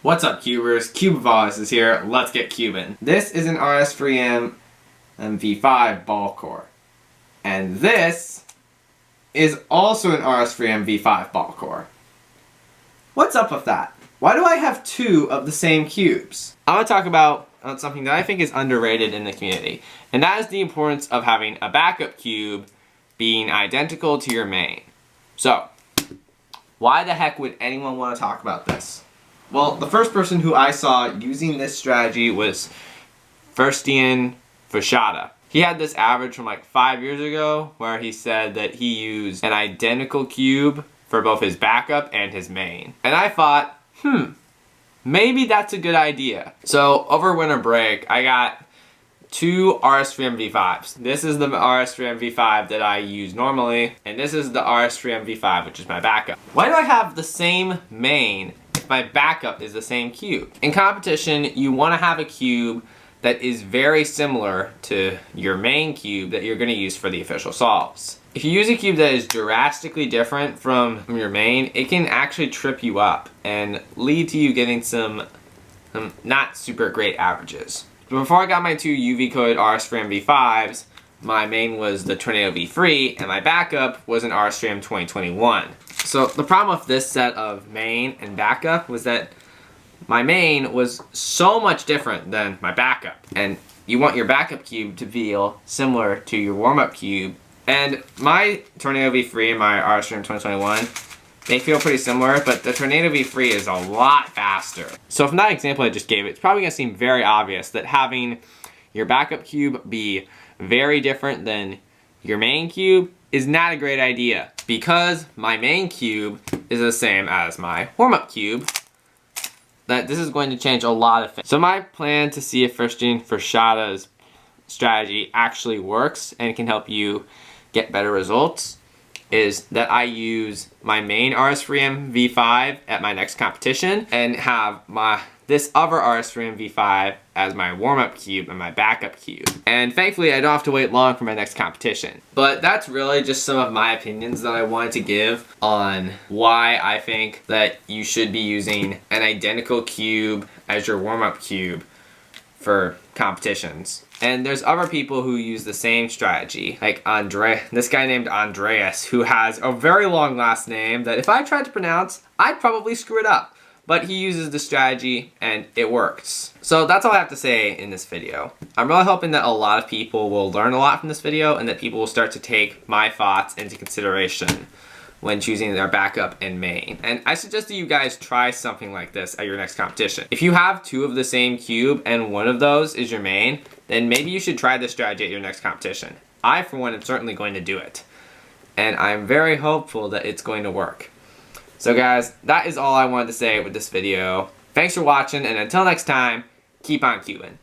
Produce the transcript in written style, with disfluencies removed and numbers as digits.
What's up, cubers? Cubivaz is here. Let's get cubing. This is an RS3M V5 ball core. And this is also an RS3M V5 ball core. What's up with that? Why do I have two of the same cubes? I want to talk about something that I think is underrated in the community. And that is the importance of having a backup cube being identical to your main. So, why the heck would anyone want to talk about this? Well, the first person who I saw using this strategy was Firstian Fashada. He had this average from like 5 years ago where he said that he used an identical cube for both his backup and his main. And I thought, maybe that's a good idea. So over winter break, I got two RS3M V5s. This is the RS3M V5 that I use normally, and this is the RS3M V5, which is my backup. Why do I have the same main if my backup is the same cube? In competition, you want to have a cube that is very similar to your main cube that you're going to use for the official solves. If you use a cube that is drastically different from your main, it can actually trip you up and lead to you getting some not super great averages. Before I got my two UV coated RS3M V5s, my main was the Tornado V3 and my backup was an RS3M 2021. So the problem with this set of main and backup was that my main was so much different than my backup. And you want your backup cube to feel similar to your warm-up cube. And my Tornado V3 and my RS3M 2021, they feel pretty similar, but the Tornado V3 is a lot faster. So from that example I just gave, it's probably going to seem very obvious that having your backup cube be very different than your main cube is not a great idea. Because my main cube is the same as my warm-up cube, that this is going to change a lot of things. So my plan to see if Firstian Fashada's strategy actually works and can help you get better results is that I use my main RS3M V5 at my next competition and have this other RS3M V5 as my warm-up cube and my backup cube. And thankfully I don't have to wait long for my next competition. But that's really just some of my opinions that I wanted to give on why I think that you should be using an identical cube as your warm-up cube for competitions. And there's other people who use the same strategy, like this guy named Andreas, who has a very long last name that if I tried to pronounce, I'd probably screw it up. But he uses the strategy and it works. So that's all I have to say in this video. I'm really hoping that a lot of people will learn a lot from this video and that people will start to take my thoughts into consideration when choosing their backup and main. And I suggest that you guys try something like this at your next competition. If you have two of the same cube and one of those is your main, then maybe you should try this strategy at your next competition. I, for one, am certainly going to do it. And I'm very hopeful that it's going to work. So guys, that is all I wanted to say with this video. Thanks for watching, and until next time, keep on cubing.